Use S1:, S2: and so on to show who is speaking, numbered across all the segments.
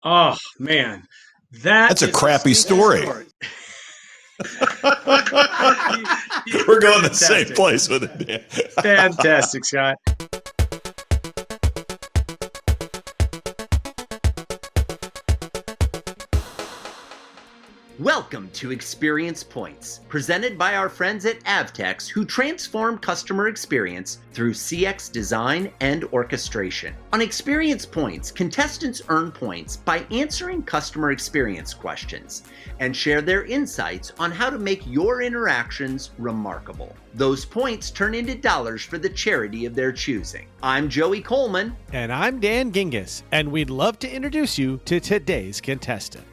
S1: Oh man, that
S2: That's a
S1: is
S2: crappy story. We're going to the same place with it, Dan.
S1: Fantastic, Scott.
S3: Welcome to Experience Points, presented by our friends at Avtex who transform customer experience through CX design and orchestration. On Experience Points, contestants earn points by answering customer experience questions and share their insights on how to make your interactions remarkable. Those points turn into dollars for the charity of their choosing. I'm Joey Coleman.
S4: And I'm Dan Gingiss, and we'd love to introduce you to today's contestant.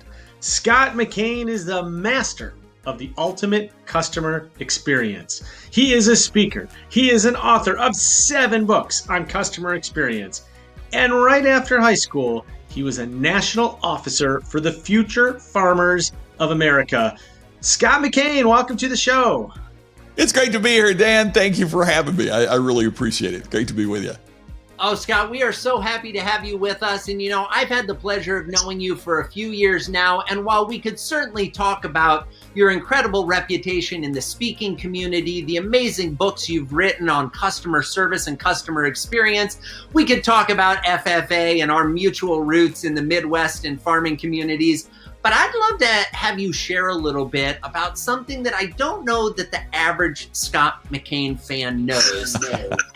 S1: Scott McKain is the master of the ultimate customer experience. He is a speaker. He is an author of 7 books on customer experience. And right after high school, he was a national officer for the Future Farmers of America. Scott McKain, welcome to the show.
S2: It's great to be here, Dan. Thank you for having me. I really appreciate it. Great to be with you.
S3: Oh, Scott, we are so happy to have you with us. And, I've had the pleasure of knowing you for a few years now. And while we could certainly talk about your incredible reputation in the speaking community, the amazing books you've written on customer service and customer experience, we could talk about FFA and our mutual roots in the Midwest and farming communities. But I'd love to have you share a little bit about something that I don't know that the average Scott McKain fan knows.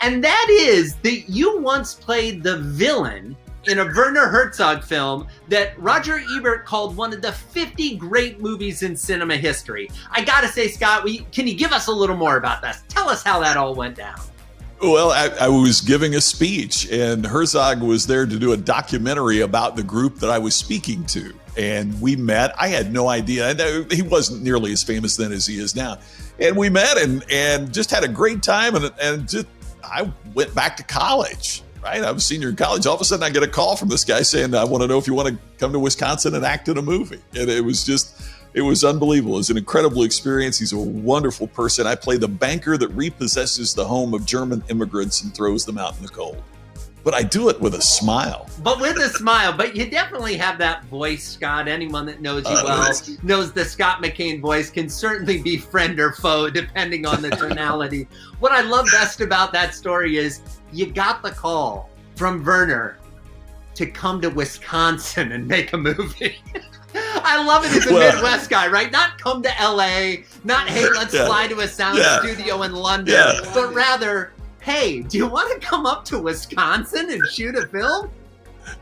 S3: And that is that you once played the villain in a Werner Herzog film that Roger Ebert called one of the 50 great movies in cinema history. I gotta say, Scott, can you give us a little more about this? Tell us how that all went down.
S2: Well, I was giving a speech, and Herzog was there to do a documentary about the group that I was speaking to. And we met. I had no idea. He wasn't nearly as famous then as he is now. And we met and just had a great time. And just I went back to college, right? I was a senior in college. All of a sudden, I get a call from this guy saying, I want to know if you want to come to Wisconsin and act in a movie. And it was unbelievable. It was an incredible experience. He's a wonderful person. I play the banker that repossesses the home of German immigrants and throws them out in the cold. But I do it with a smile.
S3: But you definitely have that voice, Scott. Anyone that knows you well knows the Scott McKain voice can certainly be friend or foe, depending on the tonality. What I love best about that story is you got the call from Werner to come to Wisconsin and make a movie. I love it as a Midwest guy, right? Not come to LA, not, hey, let's fly to a sound studio in London, but rather, hey, do you want to come up to Wisconsin and shoot a film?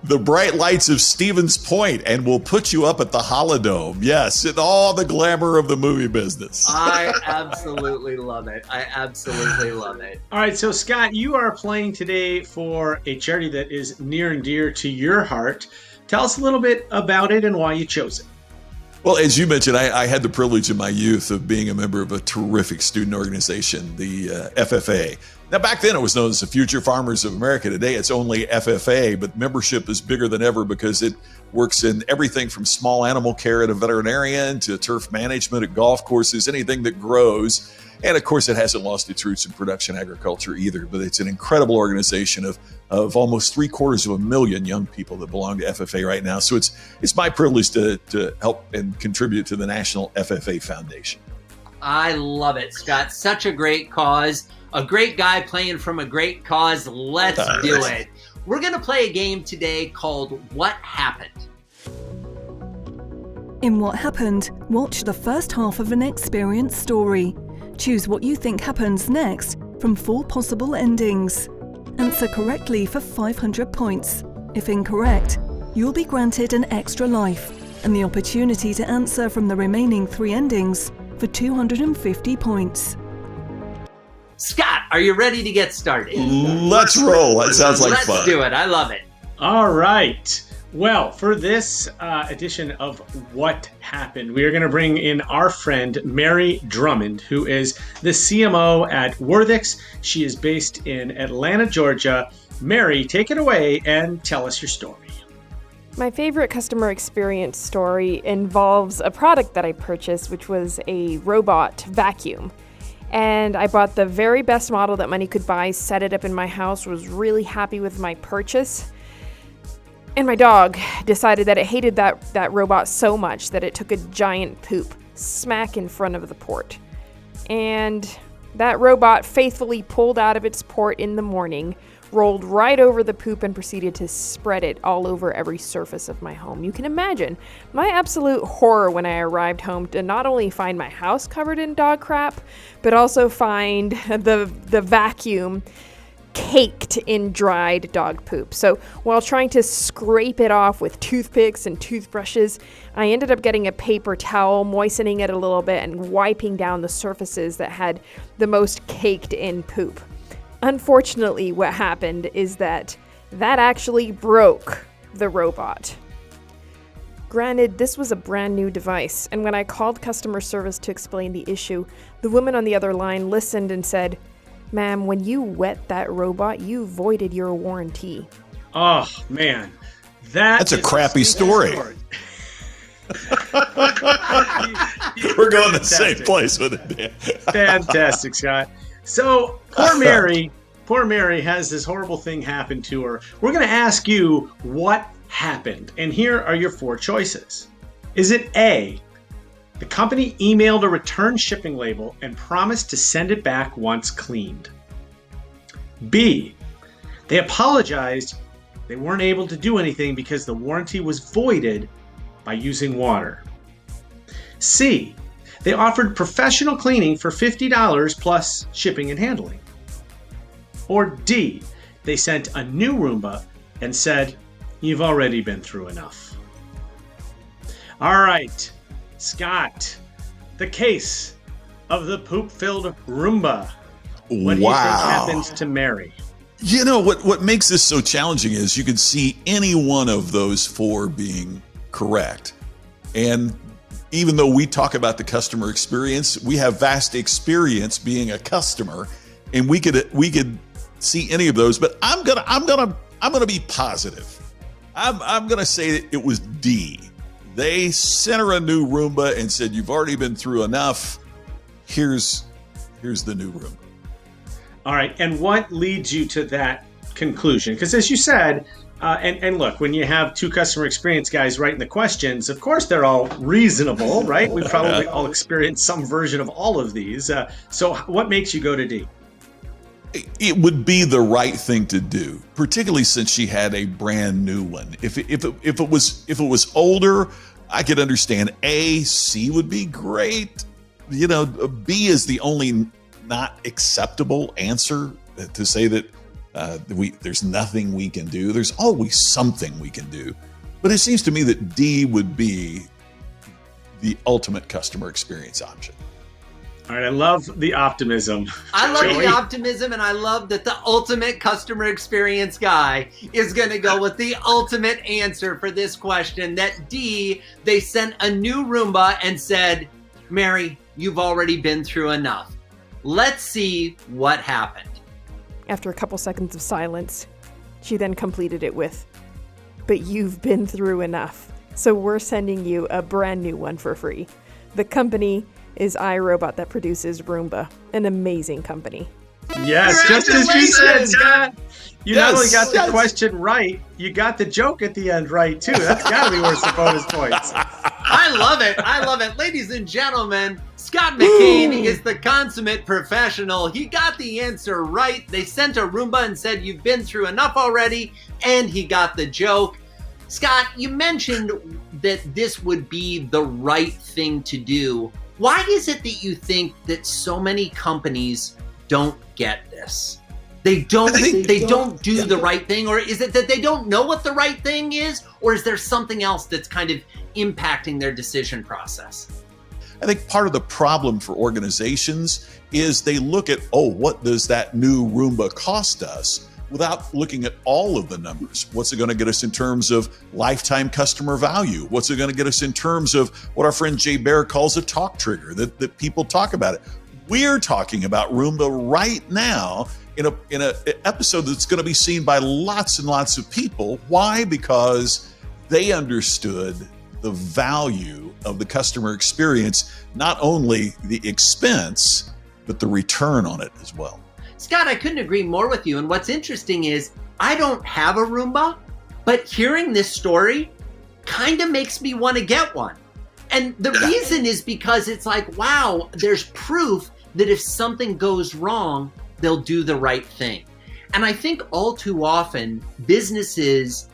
S2: The bright lights of Stevens Point, and we'll put you up at the Holodome. Yes, and all the glamour of the movie business.
S3: I absolutely love it.
S1: All right, so Scott, you are playing today for a charity that is near and dear to your heart. Tell us a little bit about it and why you chose it.
S2: Well, as you mentioned, I had the privilege in my youth of being a member of a terrific student organization, the FFA. Now, back then, it was known as the Future Farmers of America. Today, it's only FFA, but membership is bigger than ever because it works in everything from small animal care at a veterinarian to turf management at golf courses, anything that grows. And of course, it hasn't lost its roots in production agriculture either, but it's an incredible organization of almost 750,000 young people that belong to FFA right now. So it's my privilege to help and contribute to the National FFA Foundation.
S3: I love it, Scott. Such a great cause. A great guy playing from a great cause. Let's do it. We're going to play a game today called What Happened?
S5: In What Happened, watch the first half of an experience story. Choose what you think happens next from 4 possible endings. Answer correctly for 500 points. If incorrect, you'll be granted an extra life and the opportunity to answer from the remaining 3 endings for 250 points.
S3: Scott, are you ready to get started?
S2: Let's roll. That sounds like fun.
S3: Let's do it. I love it.
S1: All right. Well, for this edition of What Happened, we are going to bring in our friend Mary Drummond, who is the CMO at Worthix. She is based in Atlanta, Georgia. Mary, take it away and tell us your story.
S6: My favorite customer experience story involves a product that I purchased, which was a robot vacuum. And I bought the very best model that money could buy, set it up in my house, was really happy with my purchase. And my dog decided that it hated that robot so much that it took a giant poop smack in front of the port. And that robot faithfully pulled out of its port in the morning, rolled right over the poop, and proceeded to spread it all over every surface of my home. You can imagine my absolute horror when I arrived home to not only find my house covered in dog crap, but also find the vacuum caked in dried dog poop. So while trying to scrape it off with toothpicks and toothbrushes, I ended up getting a paper towel, moistening it a little bit, and wiping down the surfaces that had the most caked in poop. Unfortunately, what happened is that actually broke the robot. Granted, this was a brand new device, and when I called customer service to explain the issue, the woman on the other line listened and said, "Ma'am, when you wet that robot, you voided your warranty."
S1: Oh, man. That's
S2: a crappy story. We're going to the same place with it, Dan.
S1: Fantastic, Scott. So poor Mary has this horrible thing happen to her. We're going to ask you what happened. And here are your 4 choices. Is it A, the company emailed a return shipping label and promised to send it back once cleaned? B, they apologized they weren't able to do anything because the warranty was voided by using water. C, they offered professional cleaning for $50 plus shipping and handling. Or D, they sent a new Roomba and said, "You've already been through enough." All right, Scott, the case of the poop-filled Roomba. What do you think happens to Mary?
S2: You know, what makes this so challenging is you can see any one of those 4 being correct. And even though we talk about the customer experience, we have vast experience being a customer, and we could see any of those. But I'm gonna be positive. I'm gonna say that it was D. They sent her a new Roomba and said, "You've already been through enough. Here's the new Roomba."
S1: All right, and what leads you to that conclusion? Because as you said, and look, when you have 2 customer experience guys writing the questions, of course they're all reasonable, right? We probably all experienced some version of all of these. So what makes you go to D?
S2: It would be the right thing to do, particularly since she had a brand new one. If it was older, I could understand A. C would be great. You know, B is the only not acceptable answer to say that there's nothing we can do. There's always something we can do. But it seems to me that D would be the ultimate customer experience option.
S1: All right, I love the optimism.
S3: I love
S1: Joey?
S3: the optimism, and I love that the ultimate customer experience guy is going to go with the ultimate answer for this question, that D, they sent a new Roomba and said, "Mary, you've already been through enough." Let's see what happened.
S6: After a couple seconds of silence, she then completed it with, "But you've been through enough, so we're sending you a brand new one for free." The company is iRobot that produces Roomba, an amazing company.
S1: Yes, just as you said, Scott. You not only got the
S2: Yes.
S1: question right, you got the joke at the end right, too. That's got to be worth the bonus points.
S3: I love it. I love it. Ladies and gentlemen, Scott McCain is the consummate professional. He got the answer right. They sent a Roomba and said, "You've been through enough already," and he got the joke. Scott, you mentioned that this would be the right thing to do. Why is it that you think that so many companies don't get this? They don't do the right thing? Or is it that they don't know what the right thing is? Or is there something else that's kind of impacting their decision process?
S2: I think part of the problem for organizations is they look at, what does that new Roomba cost us, without looking at all of the numbers. What's it going to get us in terms of lifetime customer value? What's it going to get us in terms of what our friend Jay Baer calls a talk trigger, that people talk about it? We're talking about Roomba right now in a episode that's going to be seen by lots and lots of people. Why? Because they understood the value of the customer experience, not only the expense, but the return on it as well.
S3: Scott, I couldn't agree more with you. And what's interesting is I don't have a Roomba, But hearing this story kind of makes me want to get one. And the reason is because it's like, wow, there's proof that if something goes wrong, they'll do the right thing. And I think all too often, businesses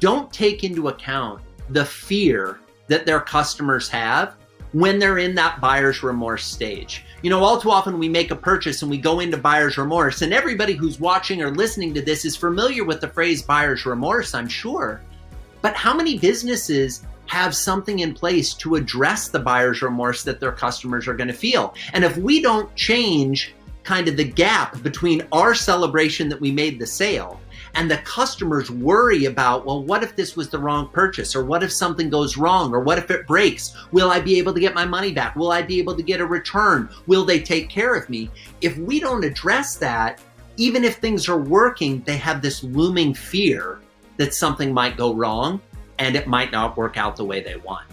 S3: don't take into account the fear that their customers have when they're in that buyer's remorse stage. You know, all too often we make a purchase and we go into buyer's remorse, and everybody who's watching or listening to this is familiar with the phrase buyer's remorse, I'm sure. But how many businesses have something in place to address the buyer's remorse that their customers are going to feel? And if we don't change kind of the gap between our celebration that we made the sale and the customers worry about, well, what if this was the wrong purchase? Or what if something goes wrong? Or what if it breaks? Will I be able to get my money back? Will I be able to get a return? Will they take care of me? If we don't address that, even if things are working, they have this looming fear that something might go wrong and it might not work out the way they want.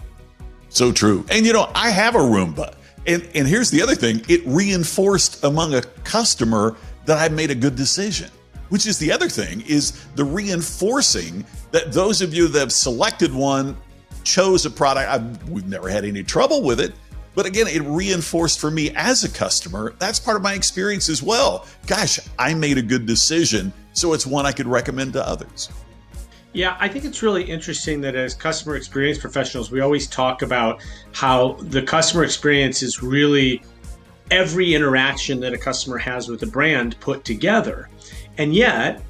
S2: So true. And you know, I have a Roomba. And here's the other thing. It reinforced among a customer that I made a good decision, which is the other thing, is the reinforcing that those of you that have selected one, chose a product. We've never had any trouble with it. But again, it reinforced for me as a customer. That's part of my experience as well. Gosh, I made a good decision. So it's one I could recommend to others.
S1: Yeah, I think it's really interesting that as customer experience professionals, we always talk about how the customer experience is really every interaction that a customer has with a brand put together. And yet,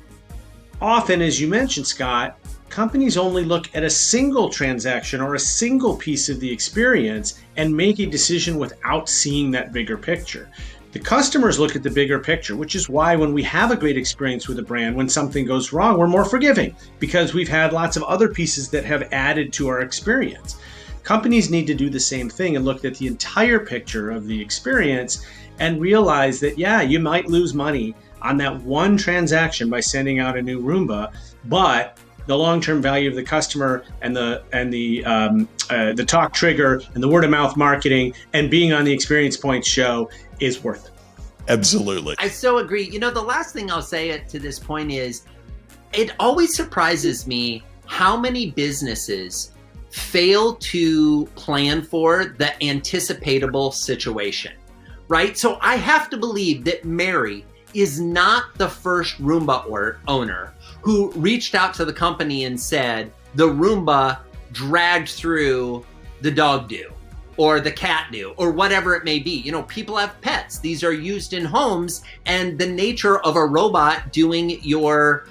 S1: often, as you mentioned, Scott, companies only look at a single transaction or a single piece of the experience and make a decision without seeing that bigger picture. The customers look at the bigger picture, which is why when we have a great experience with a brand, when something goes wrong, we're more forgiving because we've had lots of other pieces that have added to our experience. Companies need to do the same thing and look at the entire picture of the experience and realize that, yeah, you might lose money on that one transaction by sending out a new Roomba, but the long-term value of the customer and the talk trigger and the word-of-mouth marketing and being on the Experience Points show is worth it.
S2: Absolutely.
S3: I so agree. You know, the last thing I'll say to this point is, it always surprises me how many businesses fail to plan for the anticipatable situation, right? So I have to believe that Mary is not the first Roomba owner who reached out to the company and said, the Roomba dragged through the dog do or the cat do or whatever it may be. You know, people have pets. These are used in homes, and the nature of a robot doing your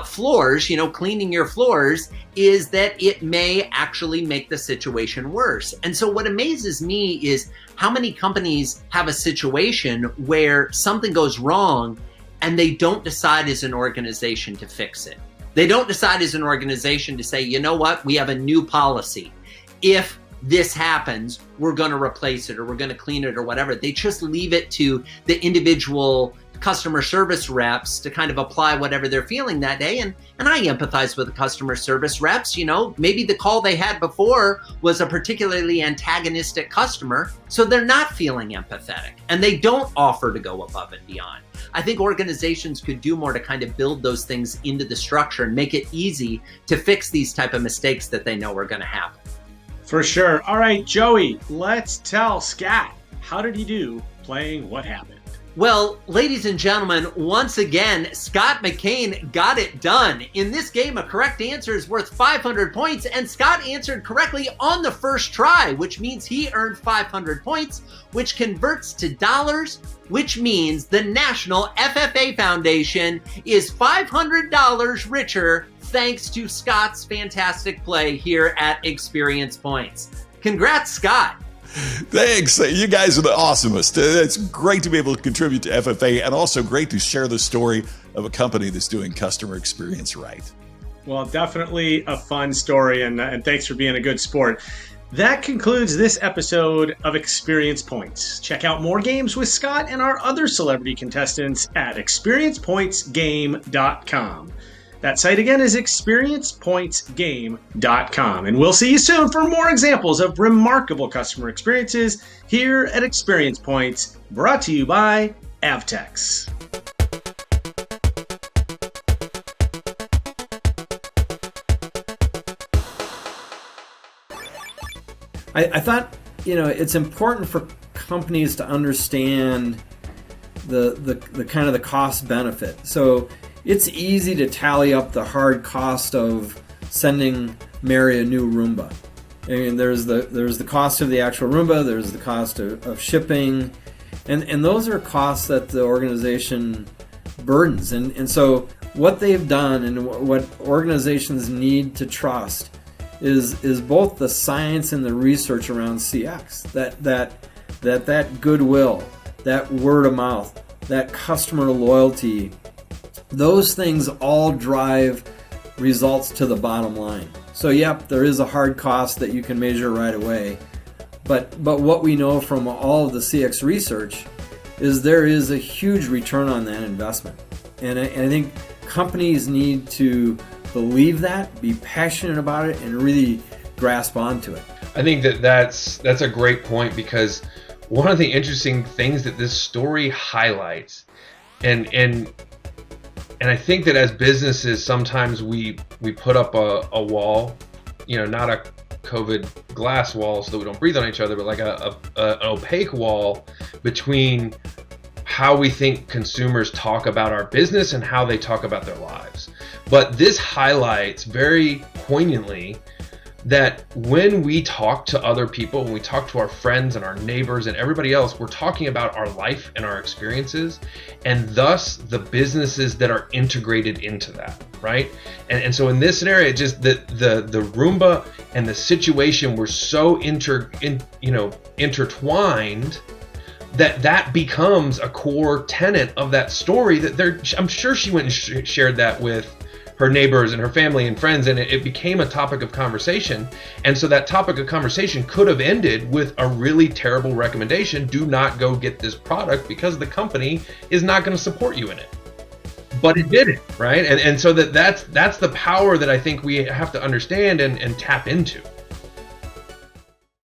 S3: floors, you know, cleaning your floors, is that it may actually make the situation worse. And so what amazes me is how many companies have a situation where something goes wrong and they don't decide as an organization to fix it. They don't decide as an organization to say, you know what, we have a new policy. If this happens, we're going to replace it or we're going to clean it or whatever. They just leave it to the individual customer service reps to kind of apply whatever they're feeling that day. And I empathize with the customer service reps. You know, maybe the call they had before was a particularly antagonistic customer, so they're not feeling empathetic and they don't offer to go above and beyond. I think organizations could do more to kind of build those things into the structure and make it easy to fix these type of mistakes that they know are going to happen.
S1: For sure. All right, Joey, let's tell Scott, how did he do playing What Happened?
S3: Well, ladies and gentlemen, once again, Scott McKain got it done. In this game, a correct answer is worth 500 points, and Scott answered correctly on the first try, which means he earned 500 points, which converts to dollars, which means the National FFA Foundation is $500 richer thanks to Scott's fantastic play here at Experience Points. Congrats, Scott.
S2: Thanks. You guys are the awesomest. It's great to be able to contribute to FFA and also great to share the story of a company that's doing customer experience right.
S1: Well, definitely a fun story, and thanks for being a good sport. That concludes this episode of Experience Points. Check out more games with Scott and our other celebrity contestants at experiencepointsgame.com. That site again is experiencepointsgame.com. And we'll see you soon for more examples of remarkable customer experiences here at Experience Points, brought to you by Avtex.
S7: I thought, it's important for companies to understand the kind of the cost benefit. So it's easy to tally up the hard cost of sending Mary a new Roomba. I mean, there's the cost of the actual Roomba, there's the cost of shipping, and those are costs that the organization burdens. And so what they've done and what organizations need to trust is both the science and the research around CX, that goodwill, that word of mouth, that customer loyalty, those things all drive results to the bottom line. So yep, there is a hard cost that you can measure right away, but what we know from all of the CX research is there is a huge return on that investment. And I think companies need to believe that, be passionate about it, and really grasp onto it.
S8: I think that's a great point, because one of the interesting things that this story highlights, and I think that as businesses, sometimes we put up a wall, not a COVID glass wall so that we don't breathe on each other, but like an opaque wall between how we think consumers talk about our business and how they talk about their lives. But this highlights very poignantly that when we talk to other people, when we talk to our friends and our neighbors and everybody else, we're talking about our life and our experiences, and thus the businesses that are integrated into that, right? And so in this scenario, just the Roomba and the situation were so intertwined that becomes a core tenet of that story. That I'm sure she went and shared that with her neighbors and her family and friends, and it became a topic of conversation. And so that topic of conversation could have ended with a really terrible recommendation: do not go get this product because the company is not going to support you in it. But it didn't, right? And so that's the power that I think we have to understand and tap into.